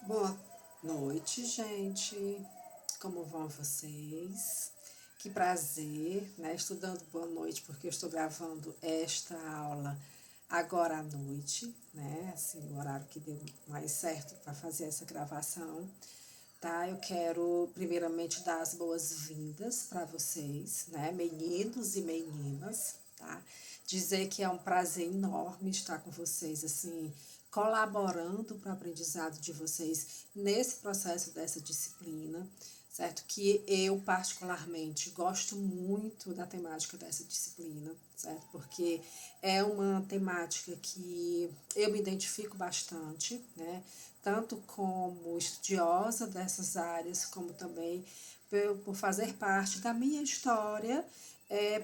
Boa noite, gente. Como vão vocês? Que prazer, né? Estudando boa noite, porque eu estou gravando esta aula agora à noite, né? Assim, o horário que deu mais certo para fazer essa gravação, tá? Eu quero primeiramente dar as boas-vindas para vocês, né? Meninos e meninas, tá? Dizer que é um prazer enorme estar com vocês, assim, colaborando para o aprendizado de vocês nesse processo dessa disciplina, certo? Que eu, particularmente, gosto muito da temática dessa disciplina, certo? Porque é uma temática que eu me identifico bastante, né? Tanto como estudiosa dessas áreas, como também por fazer parte da minha história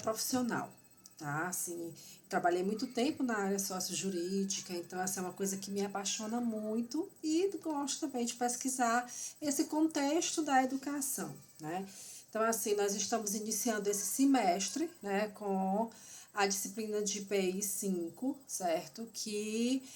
profissional, tá? Assim, trabalhei muito tempo na área sociojurídica, então essa é uma coisa que me apaixona muito e gosto também de pesquisar esse contexto da educação, né? Então, assim, nós estamos iniciando esse semestre, né, com a disciplina de PI 5, certo? Que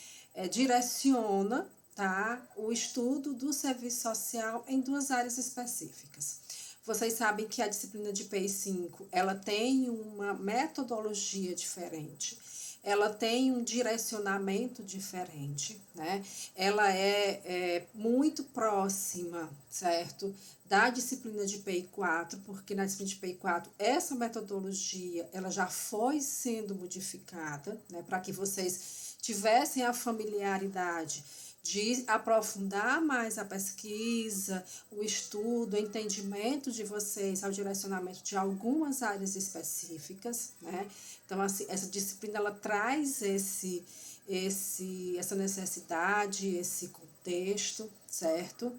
direciona, tá, o estudo do serviço social em duas áreas específicas. Vocês sabem que a disciplina de PI 5, ela tem uma metodologia diferente, ela tem um direcionamento diferente, né? Ela é muito próxima, certo? Da disciplina de PI 4, porque na disciplina de PI 4, essa metodologia, ela já foi sendo modificada, né? Para que vocês tivessem a familiaridade de aprofundar mais a pesquisa, o estudo, o entendimento de vocês ao direcionamento de algumas áreas específicas, né? Então, assim, essa disciplina, ela traz essa necessidade, esse contexto, certo?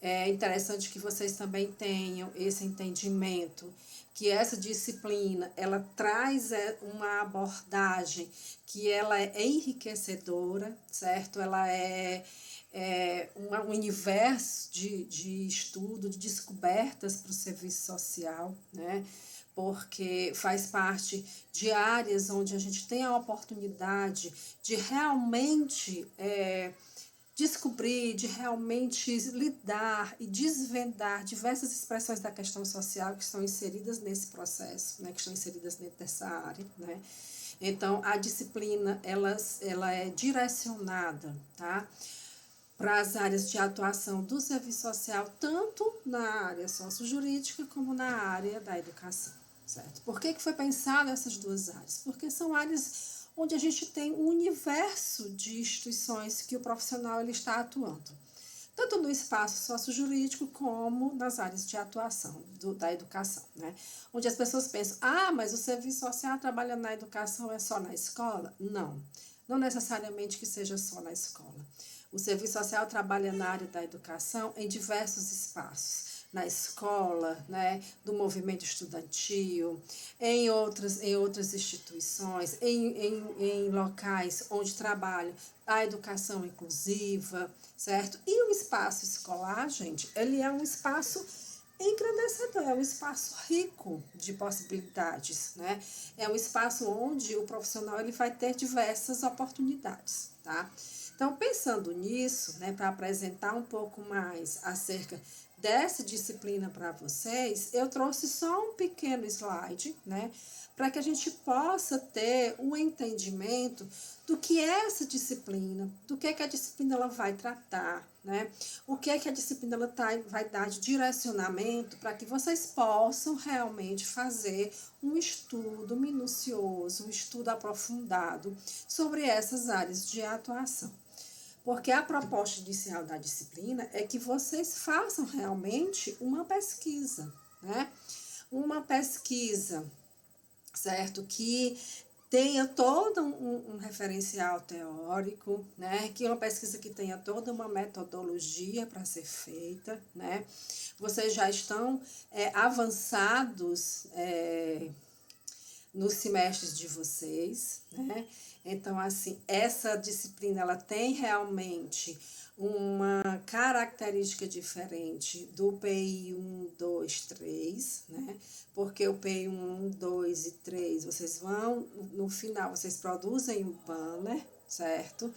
É interessante que vocês também tenham esse entendimento que essa disciplina, ela traz uma abordagem que ela é enriquecedora, certo? Ela é um universo de estudo, de descobertas para o serviço social, né? Porque faz parte de áreas onde a gente tem a oportunidade de realmente descobrir, de realmente lidar e desvendar diversas expressões da questão social que estão inseridas nesse processo, né, que estão inseridas dentro dessa área, né. Então, a disciplina, ela é direcionada, tá, para as áreas de atuação do serviço social, tanto na área sociojurídica como na área da educação, certo? Por que foi pensado essas duas áreas? Porque são áreas onde a gente tem um universo de instituições que o profissional ele está atuando, tanto no espaço sociojurídico como nas áreas de atuação da educação, né? Onde as pessoas pensam, mas o serviço social trabalha na educação, é só na escola? Não, não necessariamente que seja só na escola. O serviço social trabalha na área da educação em diversos espaços, na escola, né, do movimento estudantil, em outras instituições, em locais onde trabalham a educação inclusiva, certo? E o espaço escolar, gente, ele é um espaço engrandecedor, é um espaço rico de possibilidades, né? É um espaço onde o profissional ele vai ter diversas oportunidades, tá? Então, pensando nisso, né, para apresentar um pouco mais acerca dessa disciplina para vocês, eu trouxe só um pequeno slide, né, para que a gente possa ter um entendimento do que é essa disciplina, do que a disciplina ela vai tratar, né? O que a disciplina ela vai dar de direcionamento para que vocês possam realmente fazer um estudo minucioso, um estudo aprofundado sobre essas áreas de atuação. Porque a proposta inicial da disciplina é que vocês façam realmente uma pesquisa, né? Uma pesquisa, certo? Que tenha todo um referencial teórico, né? Que é uma pesquisa que tenha toda uma metodologia para ser feita, né? Vocês já estão avançados nos semestres de vocês, né? Então, assim, essa disciplina, ela tem realmente uma característica diferente do PI 1, 2, 3, né? Porque o PI 1, 2 e 3, vocês vão, no final, vocês produzem o banner, certo?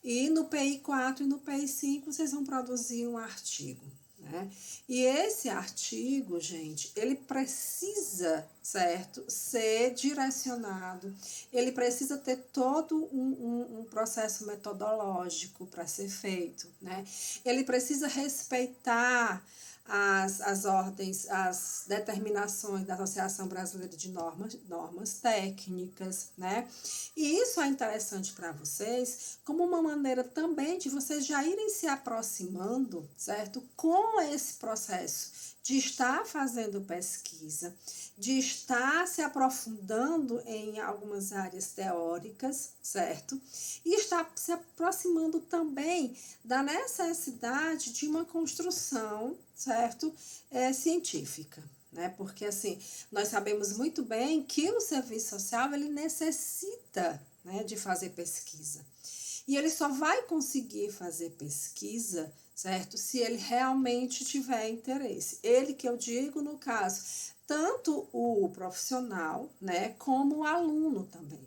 E no PI 4 e no PI 5 vocês vão produzir um artigo, né? E esse artigo, gente, ele precisa, certo, ser direcionado, ele precisa ter todo um processo metodológico para ser feito, né? Ele precisa respeitar as ordens, as determinações da Associação Brasileira de Normas Técnicas, né? E isso é interessante para vocês como uma maneira também de vocês já irem se aproximando, certo? Com esse processo de estar fazendo pesquisa, de estar se aprofundando em algumas áreas teóricas, certo? E estar se aproximando também da necessidade de uma construção, certo? Científica, né? Porque, assim, nós sabemos muito bem que o serviço social, ele necessita, né, de fazer pesquisa. E ele só vai conseguir fazer pesquisa, certo? Se ele realmente tiver interesse. Ele que eu digo, no caso, tanto o profissional, né, como o aluno também.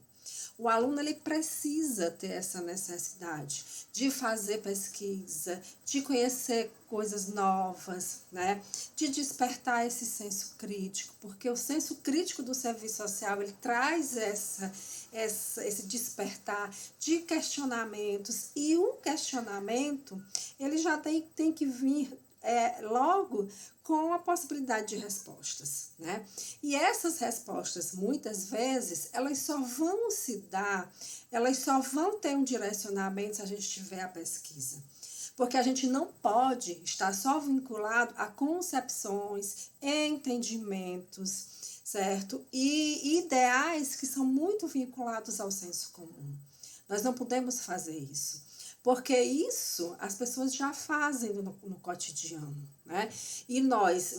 O aluno, ele precisa ter essa necessidade de fazer pesquisa, de conhecer coisas novas, né? De despertar esse senso crítico, porque o senso crítico do serviço social, ele traz esse despertar de questionamentos, e o questionamento, ele já tem que vir logo com a possibilidade de respostas, né? E essas respostas, muitas vezes, elas só vão se dar, elas só vão ter um direcionamento se a gente tiver a pesquisa. Porque a gente não pode estar só vinculado a concepções, entendimentos, certo? E ideais que são muito vinculados ao senso comum. Nós não podemos fazer isso. Porque isso as pessoas já fazem no cotidiano, né? E nós,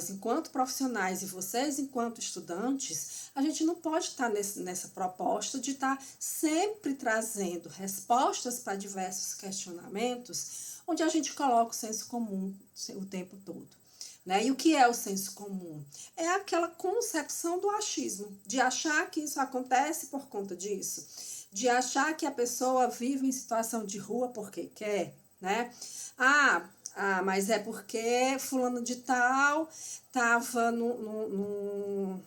enquanto profissionais, e vocês, enquanto estudantes, a gente não pode estar nessa proposta de estar sempre trazendo respostas para diversos questionamentos, onde a gente coloca o senso comum o tempo todo. Né? E o que é o senso comum? É aquela concepção do achismo, de achar que isso acontece por conta disso, de achar que a pessoa vive em situação de rua porque quer, né? Mas é porque fulano de tal estava no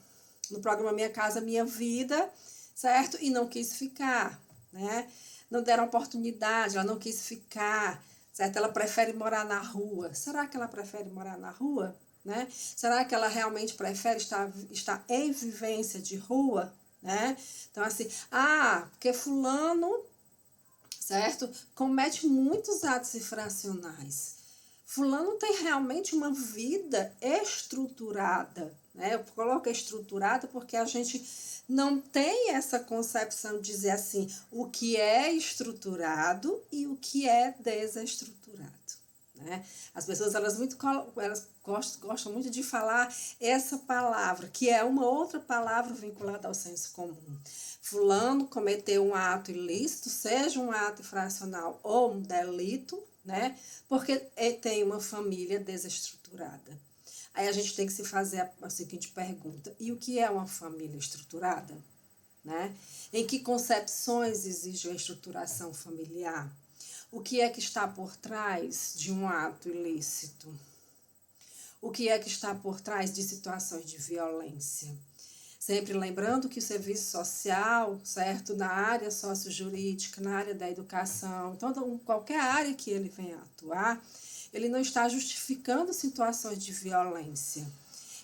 programa Minha Casa Minha Vida, certo? E não quis ficar, né? Não deram oportunidade, ela não quis ficar, certo? Ela prefere morar na rua. Será que ela prefere morar na rua? Né? Será que ela realmente prefere estar em vivência de rua? Né? Então, assim, porque fulano, certo? Comete muitos atos infracionais. Fulano tem realmente uma vida estruturada, né? Eu coloco estruturada porque a gente não tem essa concepção de dizer assim, o que é estruturado e o que é desestruturado. Né? As pessoas elas gostam muito de falar essa palavra, que é uma outra palavra vinculada ao senso comum. Fulano cometeu um ato ilícito, seja um ato infracional ou um delito, né? Porque tem uma família desestruturada. Aí a gente tem que se fazer a seguinte pergunta: e o que é uma família estruturada? Né? Em que concepções exige a estruturação familiar? O que é que está por trás de um ato ilícito? O que é que está por trás de situações de violência? Sempre lembrando que o serviço social, certo, na área sociojurídica, na área da educação, então qualquer área que ele venha atuar, ele não está justificando situações de violência.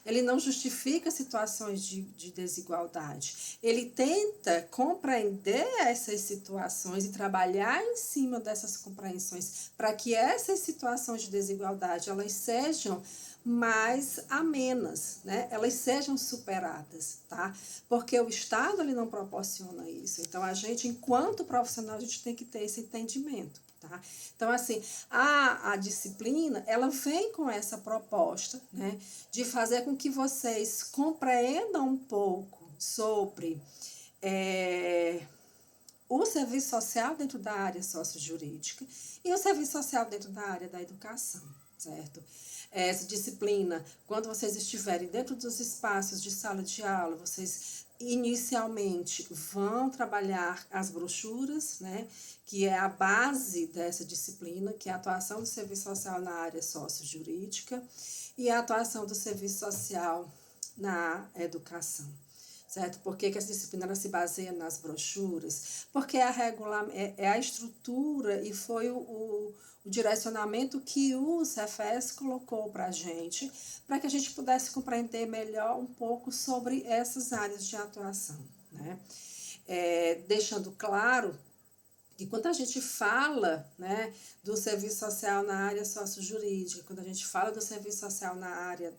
Ele não justifica situações de desigualdade. Ele tenta compreender essas situações e trabalhar em cima dessas compreensões para que essas situações de desigualdade elas sejam mais amenas, né? Elas sejam superadas, tá? Porque o Estado ele não proporciona isso. Então, a gente, enquanto profissional, a gente tem que ter esse entendimento. Tá? Então, assim, a disciplina, ela vem com essa proposta, né, de fazer com que vocês compreendam um pouco sobre o serviço social dentro da área sociojurídica e o serviço social dentro da área da educação, certo? Essa disciplina, quando vocês estiverem dentro dos espaços de sala de aula, vocês inicialmente vão trabalhar as brochuras, né, que é a base dessa disciplina, que é a atuação do serviço social na área sociojurídica e a atuação do serviço social na educação. Certo? Por que essa disciplina ela se baseia nas brochuras? Porque é a estrutura e foi o direcionamento que o Cefes colocou para que a gente pudesse compreender melhor um pouco sobre essas áreas de atuação. Né? Deixando claro que quando a gente fala, né, do serviço social na área sociojurídica, quando a gente fala do serviço social na área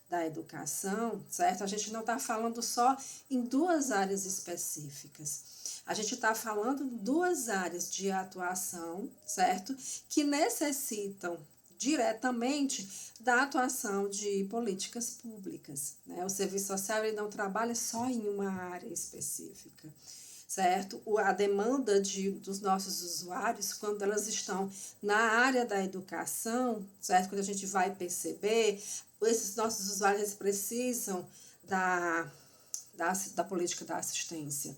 da educação, certo? A gente não está falando só em duas áreas específicas. A gente está falando em duas áreas de atuação, certo? Que necessitam diretamente da atuação de políticas públicas. Né? O serviço social ele não trabalha só em uma área específica, certo? A demanda dos nossos usuários, quando elas estão na área da educação, certo? Quando a gente vai perceber, esses nossos usuários precisam da política da assistência.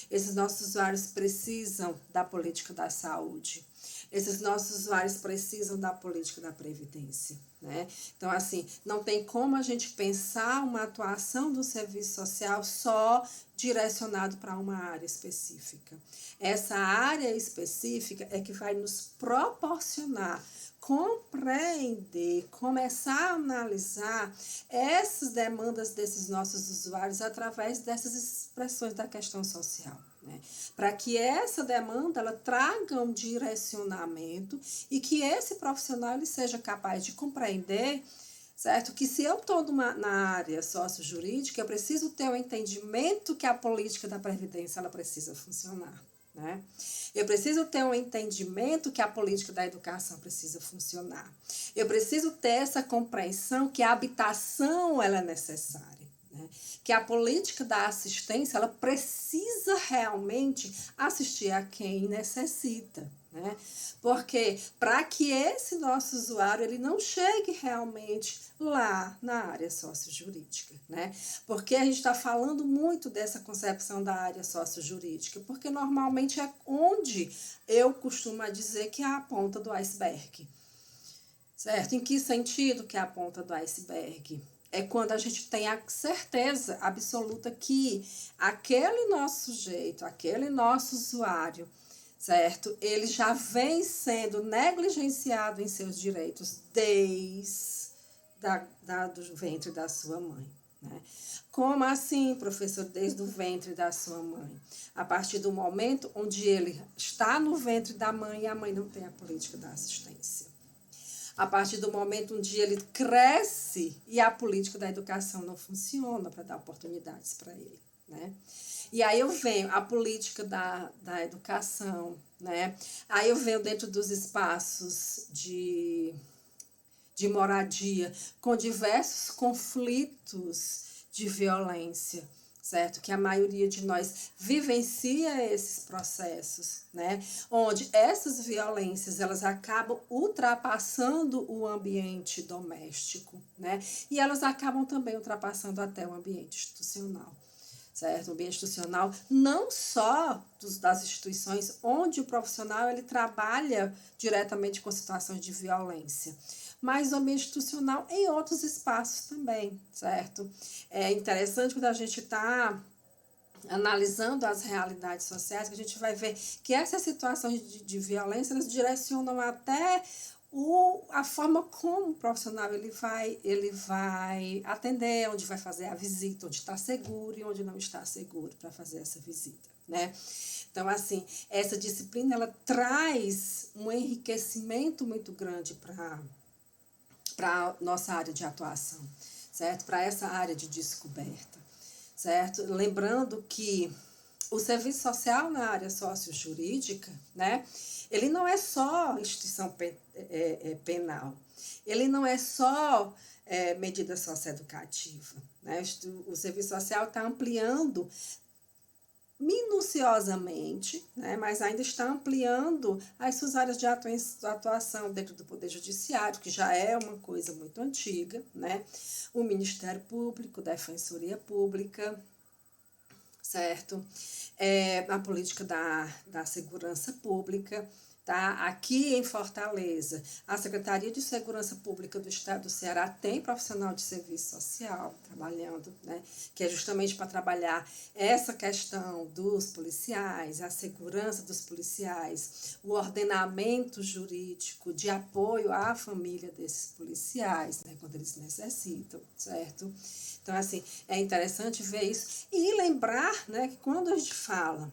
Esses nossos usuários precisam da política da saúde. Esses nossos usuários precisam da política da previdência. Né? Então, assim, não tem como a gente pensar uma atuação do serviço social só direcionado para uma área específica. Essa área específica é que vai nos proporcionar compreender, começar a analisar essas demandas desses nossos usuários através dessas expressões da questão social. Né? Para que essa demanda ela traga um direcionamento e que esse profissional ele seja capaz de compreender, certo? Que se eu estou na área sociojurídica, eu preciso ter o entendimento que a política da previdência ela precisa funcionar. Né? Eu preciso ter um entendimento que a política da educação precisa funcionar. Eu preciso ter essa compreensão que a habitação ela é necessária. Né? Que a política da assistência ela precisa realmente assistir a quem necessita. Né? Porque para que esse nosso usuário ele não chegue realmente lá na área sociojurídica, né? Porque a gente está falando muito dessa concepção da área sociojurídica, porque normalmente é onde eu costumo dizer que é a ponta do iceberg, certo? Em que sentido que é a ponta do iceberg? É quando a gente tem a certeza absoluta que aquele nosso sujeito, aquele nosso usuário, certo? Ele já vem sendo negligenciado em seus direitos desde do ventre da sua mãe. Né? Como assim, professor, desde o ventre da sua mãe? A partir do momento onde ele está no ventre da mãe e a mãe não tem a política da assistência. A partir do momento onde ele cresce e a política da educação não funciona para dar oportunidades para ele. Né? E aí eu venho a política da educação, né? Aí eu venho dentro dos espaços de moradia, com diversos conflitos de violência, certo? Que a maioria de nós vivencia esses processos, né? Onde essas violências, elas acabam ultrapassando o ambiente doméstico, né? E elas acabam também ultrapassando até o ambiente institucional. Certo? O ambiente institucional, não só das instituições onde o profissional ele trabalha diretamente com situações de violência, mas o ambiente institucional em outros espaços também, certo? É interessante quando a gente está analisando as realidades sociais, que a gente vai ver que essas situações de violência, elas direcionam até a forma como o profissional ele vai atender, onde vai fazer a visita, onde está seguro e onde não está seguro para fazer essa visita, né? Então, assim, essa disciplina, ela traz um enriquecimento muito grande para a nossa área de atuação, certo? Para essa área de descoberta, certo? Lembrando que o serviço social na área sociojurídica, né? Ele não é só instituição penal, ele não é só medida socioeducativa. Né? O serviço social está ampliando minuciosamente, né? Mas ainda está ampliando as suas áreas de atuação dentro do Poder Judiciário, que já é uma coisa muito antiga, né? O Ministério Público, Defensoria Pública, certo? A política da segurança pública, tá? Aqui em Fortaleza, a Secretaria de Segurança Pública do Estado do Ceará tem profissional de serviço social trabalhando, né? Que é justamente para trabalhar essa questão dos policiais, a segurança dos policiais, o ordenamento jurídico de apoio à família desses policiais, né? Quando eles necessitam, certo? Então, assim, é interessante ver isso e lembrar, né, que quando a gente fala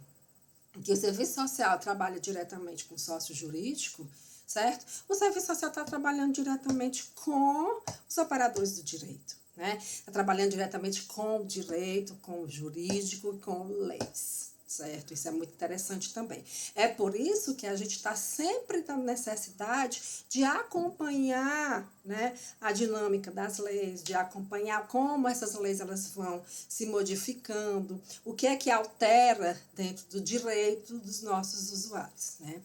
que o serviço social trabalha diretamente com sócio jurídico, certo? O serviço social está trabalhando diretamente com os operadores do direito, né? Está trabalhando diretamente com o direito, com o jurídico, com leis, certo? Isso é muito interessante também. É por isso que a gente está sempre na necessidade de acompanhar, né, a dinâmica das leis, de acompanhar como essas leis elas vão se modificando, o que é que altera dentro do direito dos nossos usuários, né?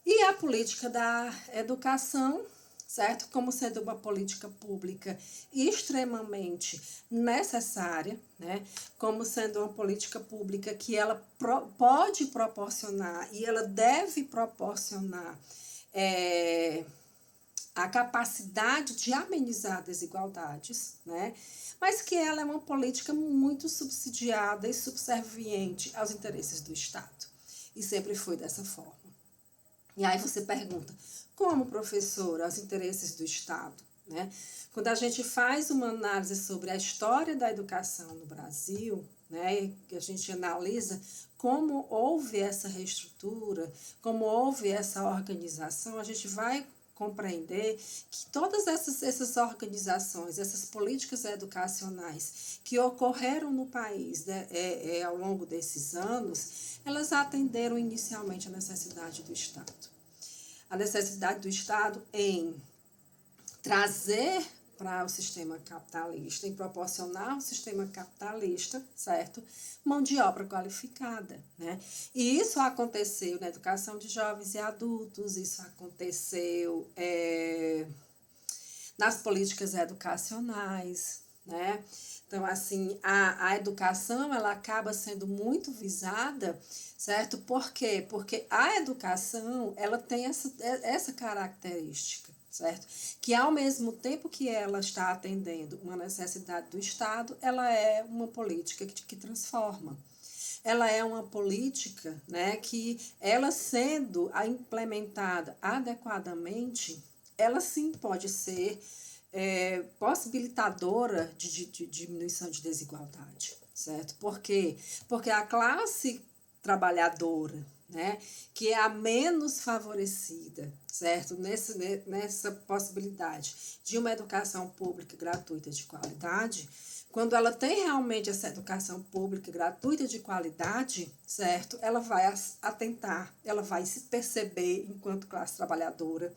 E a política da educação, certo? Como sendo uma política pública extremamente necessária, né? Como sendo uma política pública que ela pode proporcionar e ela deve proporcionar a capacidade de amenizar desigualdades, né? Mas que ela é uma política muito subsidiada e subserviente aos interesses do Estado. E sempre foi dessa forma. E aí você pergunta, como, professora, os interesses do Estado? Né? Quando a gente faz uma análise sobre a história da educação no Brasil, né, que a gente analisa como houve essa reestrutura, como houve essa organização, a gente vai compreender que todas essas organizações, essas políticas educacionais que ocorreram no país, né, ao longo desses anos, elas atenderam inicialmente a necessidade do Estado. A necessidade do Estado em trazer para o sistema capitalista, em proporcionar ao sistema capitalista, certo? Mão de obra qualificada, né? E isso aconteceu na educação de jovens e adultos, isso aconteceu nas políticas educacionais, né? Então, assim, a educação, ela acaba sendo muito visada, certo? Por quê? Porque a educação, ela tem essa característica, certo? Que ao mesmo tempo que ela está atendendo uma necessidade do Estado, ela é uma política que transforma. Ela é uma política, né, que ela sendo implementada adequadamente, ela sim pode ser possibilitadora de diminuição de desigualdade, certo? Por quê? Porque a classe trabalhadora, né, que é a menos favorecida, certo? Nessa possibilidade de uma educação pública gratuita de qualidade, quando ela tem realmente essa educação pública gratuita de qualidade, certo? Ela vai atentar, ela vai se perceber enquanto classe trabalhadora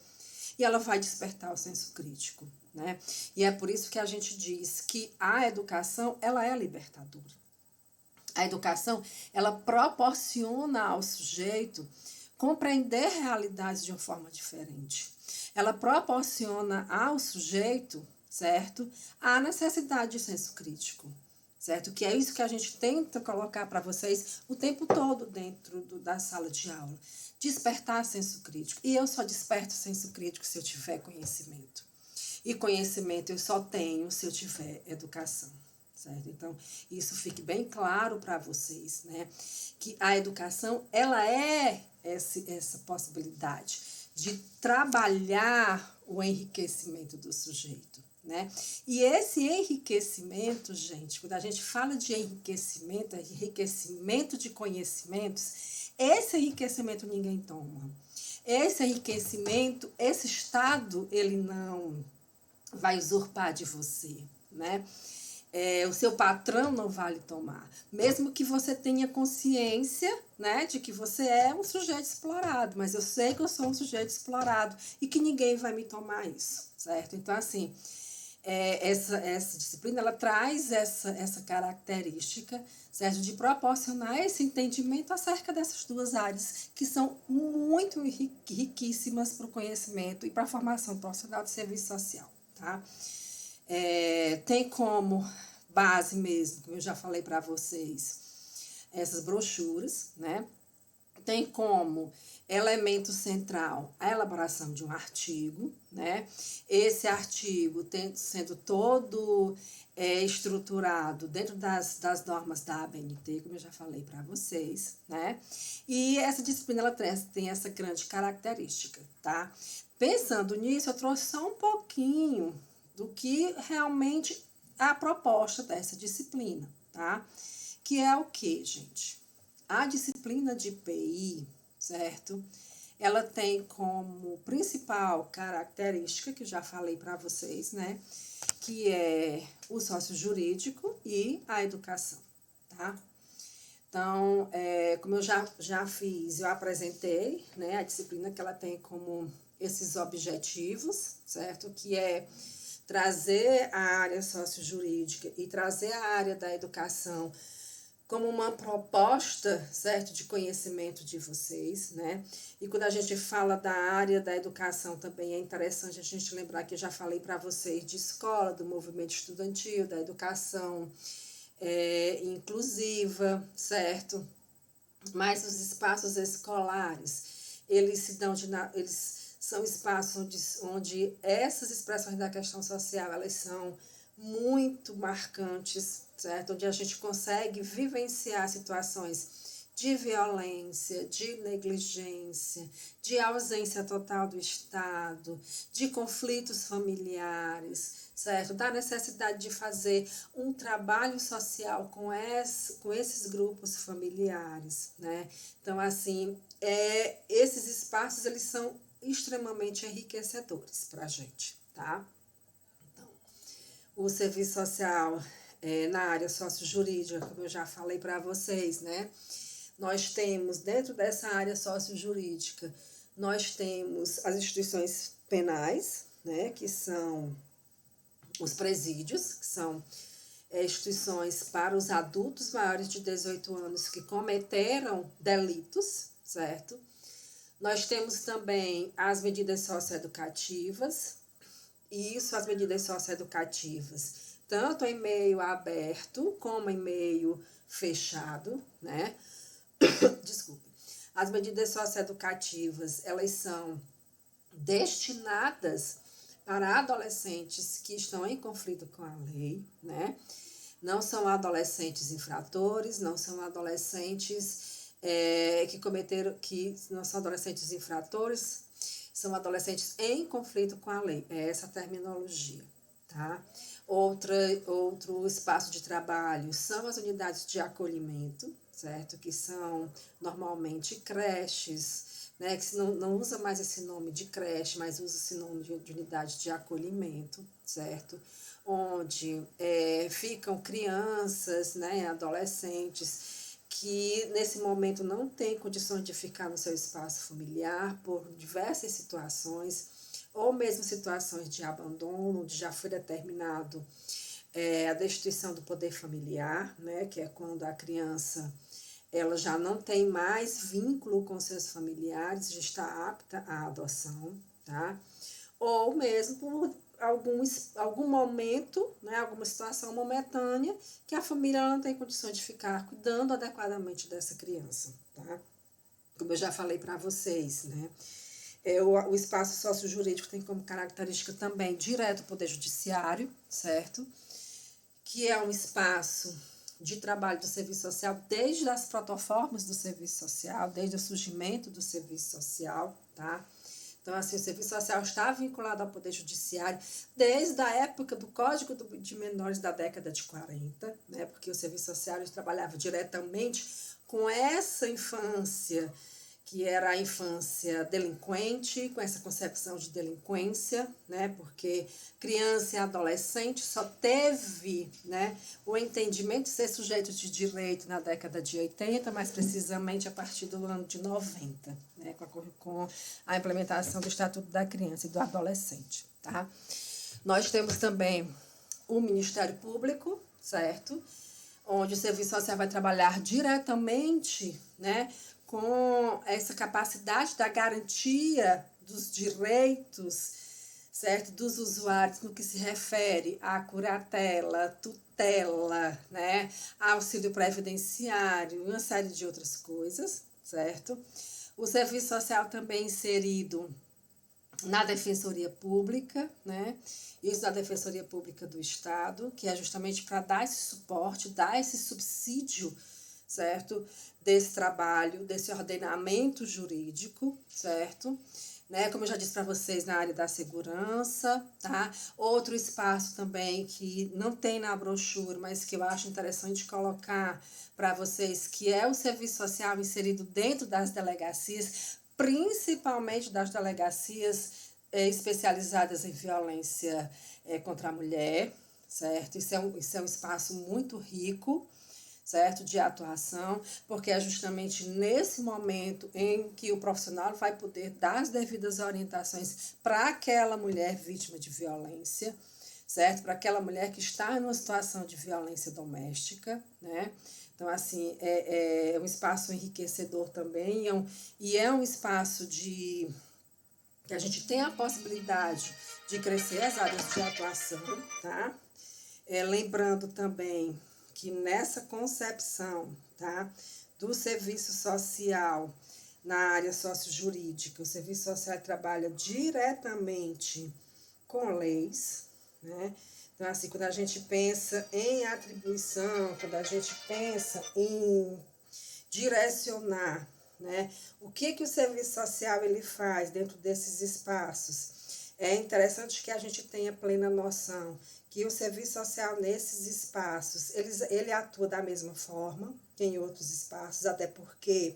e ela vai despertar o senso crítico, né? E é por isso que a gente diz que a educação, ela é libertadora. A educação, ela proporciona ao sujeito compreender realidades de uma forma diferente. Ela proporciona ao sujeito, certo, a necessidade de senso crítico, certo? Que é isso que a gente tenta colocar para vocês o tempo todo dentro da sala de aula. Despertar senso crítico. E eu só desperto senso crítico se eu tiver conhecimento. E conhecimento eu só tenho se eu tiver educação. Certo? Então, isso fique bem claro para vocês, né? Que a educação, ela é essa possibilidade de trabalhar o enriquecimento do sujeito, né? E esse enriquecimento, gente, quando a gente fala de enriquecimento, é enriquecimento de conhecimentos, esse enriquecimento ninguém toma. Esse enriquecimento, esse Estado, ele não vai usurpar de você, né? O seu patrão não vai lhe tomar, mesmo que você tenha consciência, né, de que você é um sujeito explorado, mas eu sei que eu sou um sujeito explorado e que ninguém vai me tomar isso, certo? Então, assim, essa disciplina, ela traz essa característica, certo, de proporcionar esse entendimento acerca dessas duas áreas, que são muito riquíssimas para o conhecimento e para a formação profissional de serviço social, tá? Tem como base mesmo, como eu já falei para vocês, essas brochuras, né? Tem como elemento central a elaboração de um artigo, né? Esse artigo sendo todo estruturado dentro das normas da ABNT, como eu já falei para vocês, né? E essa disciplina ela tem essa grande característica, tá? Pensando nisso, eu trouxe só um pouquinho do que realmente é a proposta dessa disciplina, tá? Que é o que, gente? A disciplina de PI, certo? Ela tem como principal característica, que eu já falei para vocês, né? Que é o sócio jurídico e a educação, tá? Então, como eu já fiz, eu apresentei, né, a disciplina que ela tem como esses objetivos, certo? Que é trazer a área sociojurídica e trazer a área da educação como uma proposta, certo, de conhecimento de vocês, né? E quando a gente fala da área da educação também é interessante a gente lembrar que eu já falei para vocês de escola, do movimento estudantil, da educação inclusiva, certo? Mas os espaços escolares, eles são espaços onde essas expressões da questão social, elas são muito marcantes, certo? Onde a gente consegue vivenciar situações de violência, de negligência, de ausência total do Estado, de conflitos familiares, certo? Da necessidade de fazer um trabalho social com esses grupos familiares, né? Então, assim, esses espaços, eles são extremamente enriquecedores para a gente, tá? Então, o serviço social na área sociojurídica, como eu já falei para vocês, né? Nós temos, dentro dessa área sociojurídica, nós temos as instituições penais, né? Que são os presídios, que são instituições para os adultos maiores de 18 anos que cometeram delitos, certo? Nós temos também as medidas socioeducativas, as medidas socioeducativas, tanto em meio aberto como em meio fechado, né? Desculpe. As medidas socioeducativas, elas são destinadas para adolescentes que estão em conflito com a lei, né? Não são adolescentes infratores, não são adolescentes que não são adolescentes infratores, são adolescentes em conflito com a lei. É essa a terminologia, tá? Outro espaço de trabalho são as unidades de acolhimento, certo? Que são normalmente creches, né? Que não usa mais esse nome de creche, mas usa esse nome de unidade de acolhimento, certo? Onde ficam crianças, né, adolescentes, que nesse momento não têm condições de ficar no seu espaço familiar por diversas situações, ou mesmo situações de abandono, onde já foi determinado a destituição do poder familiar, né, que é quando a criança ela já não tem mais vínculo com seus familiares, já está apta à adoção, tá? Ou mesmo por algum momento, né, alguma situação momentânea, que a família não tem condições de ficar cuidando adequadamente dessa criança, tá? Como eu já falei para vocês, né? O espaço sociojurídico tem como característica também direto o Poder Judiciário, certo? Que é um espaço de trabalho do serviço social desde as protoformas do serviço social, desde o surgimento do serviço social, tá? Então, assim, o serviço social está vinculado ao Poder Judiciário desde a época do Código de Menores da década de 40, né? Porque o serviço social trabalhava diretamente com essa infância, que era a infância delinquente, com essa concepção de delinquência, né? Porque criança e adolescente só teve, né, o entendimento de ser sujeito de direito na década de 80, mais precisamente a partir do ano de 90, né, com a implementação do Estatuto da Criança e do Adolescente, tá? Nós temos também o Ministério Público, certo? Onde o serviço social vai trabalhar diretamente, né, com essa capacidade da garantia dos direitos, certo, dos usuários no que se refere à curatela, tutela, né? Auxílio previdenciário, uma série de outras coisas, certo? O serviço social também inserido na Defensoria Pública, né? Isso na Defensoria Pública do Estado, que é justamente para dar esse suporte, dar esse subsídio, certo? Desse trabalho, desse ordenamento jurídico, certo? Né? Como eu já disse para vocês, na área da segurança, tá? Outro espaço também que não tem na brochura, mas que eu acho interessante colocar para vocês, que é o serviço social inserido dentro das delegacias, principalmente das delegacias especializadas em violência contra a mulher, certo? Isso é um espaço muito rico, certo? De atuação, porque é justamente nesse momento em que o profissional vai poder dar as devidas orientações para aquela mulher vítima de violência, certo? Para aquela mulher que está numa situação de violência doméstica, né? Então, assim, é um espaço enriquecedor também, e é um espaço que a gente tem a possibilidade de crescer as áreas de atuação, tá? Lembrando também que nessa concepção, tá, do serviço social na área sociojurídica, o serviço social trabalha diretamente com leis, né? Então, assim, quando a gente pensa em atribuição, quando a gente pensa em direcionar, né, o que o serviço social ele faz dentro desses espaços, é interessante que a gente tenha plena noção que o serviço social nesses espaços, ele atua da mesma forma que em outros espaços, até porque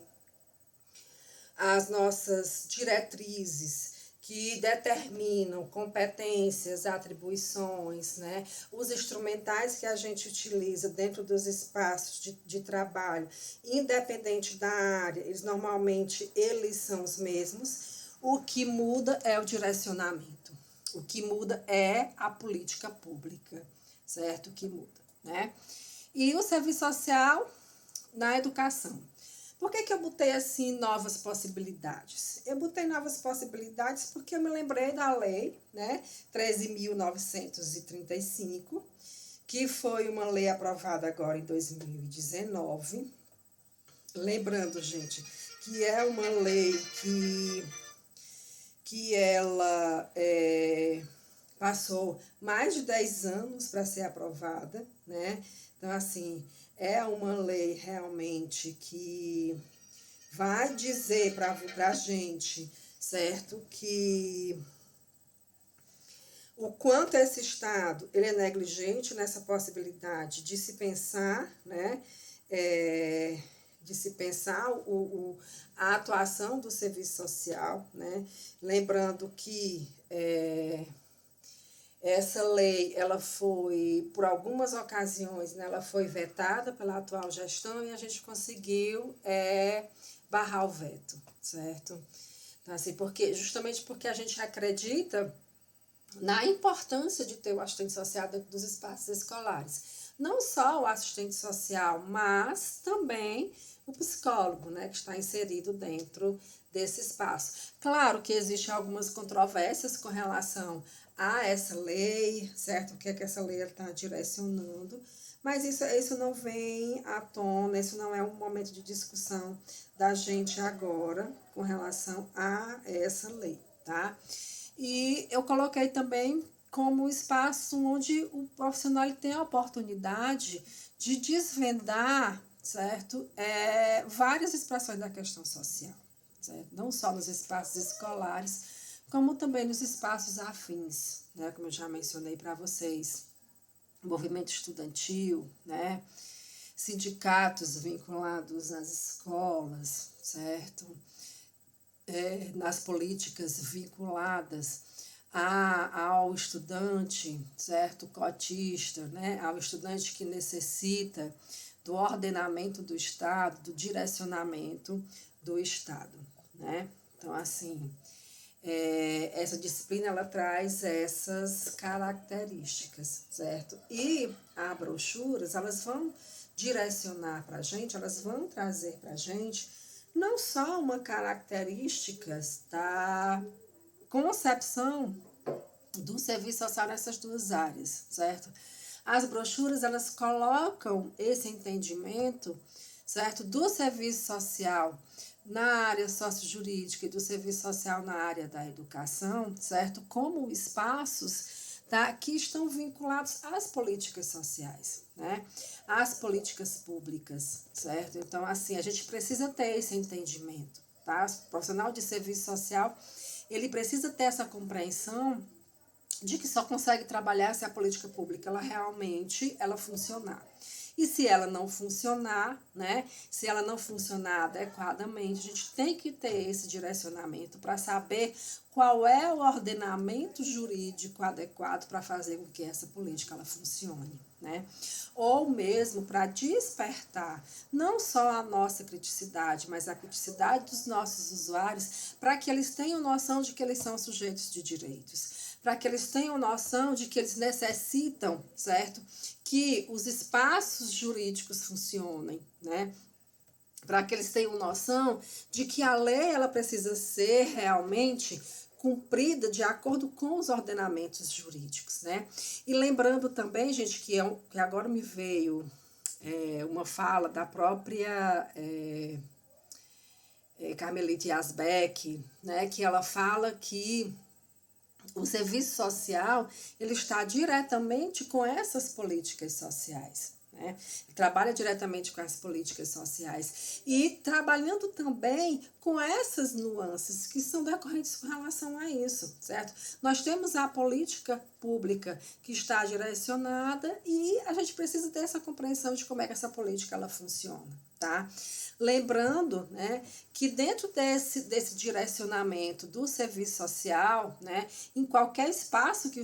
as nossas diretrizes que determinam competências, atribuições, né? Os instrumentais que a gente utiliza dentro dos espaços de trabalho, independente da área, eles são os mesmos. O que muda é o direcionamento. O que muda é a política pública, certo? O que muda, né? E o serviço social na educação. Por que eu botei assim novas possibilidades? Eu botei novas possibilidades porque eu me lembrei da lei, né, 13.935, que foi uma lei aprovada agora em 2019. Lembrando, gente, que é uma lei que ela passou mais de 10 anos para ser aprovada, né? Então, assim, é uma lei realmente que vai dizer para a gente, certo, que o quanto esse Estado ele é negligente nessa possibilidade de se pensar, né? De se pensar a atuação do serviço social, né? Lembrando que essa lei, ela foi, por algumas ocasiões, né, ela foi vetada pela atual gestão e a gente conseguiu barrar o veto, certo? Então, assim, justamente porque a gente acredita na importância de ter o assistente social dentro dos espaços escolares. Não só o assistente social, mas também o psicólogo, né, que está inserido dentro desse espaço. Claro que existem algumas controvérsias com relação a essa lei, certo? O que é que essa lei está direcionando, mas isso não vem à tona, isso não é um momento de discussão da gente agora com relação a essa lei, tá? E eu coloquei também como espaço onde o profissional tem a oportunidade de desvendar, certo? Várias expressões da questão social, certo? Não só nos espaços escolares, como também nos espaços afins, né? Como eu já mencionei para vocês, movimento estudantil, né? Sindicatos vinculados às escolas, certo? Nas políticas vinculadas ao estudante, certo? Cotista, né? Ao estudante que necessita do ordenamento do Estado, do direcionamento do Estado, né? Então, assim, essa disciplina, ela traz essas características, certo? E as brochuras, elas vão direcionar para a gente, elas vão trazer para a gente não só uma característica da concepção do serviço social nessas duas áreas, certo? As brochuras, elas colocam esse entendimento, certo, do serviço social na área sociojurídica e do serviço social na área da educação, certo, como espaços, tá, que estão vinculados às políticas sociais, né, às políticas públicas, certo? Então, assim, a gente precisa ter esse entendimento, tá? O profissional de serviço social, ele precisa ter essa compreensão de que só consegue trabalhar se a política pública ela funcionar. E se ela não funcionar, né, se ela não funcionar adequadamente, a gente tem que ter esse direcionamento para saber qual é o ordenamento jurídico adequado para fazer com que essa política ela funcione, né? Ou mesmo para despertar não só a nossa criticidade, mas a criticidade dos nossos usuários, para que eles tenham noção de que eles são sujeitos de direitos, para que eles tenham noção de que eles necessitam, certo? Que os espaços jurídicos funcionem, né? Para que eles tenham noção de que a lei ela precisa ser realmente cumprida de acordo com os ordenamentos jurídicos, né? E lembrando também, gente, que agora me veio uma fala da própria Carmelite Yazbek, né? Que ela fala que o serviço social, ele está diretamente com essas políticas sociais, né? Ele trabalha diretamente com as políticas sociais e trabalhando também com essas nuances que são decorrentes com relação a isso, certo? Nós temos a política pública que está direcionada e a gente precisa ter essa compreensão de como é que essa política ela funciona, tá? Lembrando, né, que dentro desse direcionamento do serviço social, né, em qualquer espaço que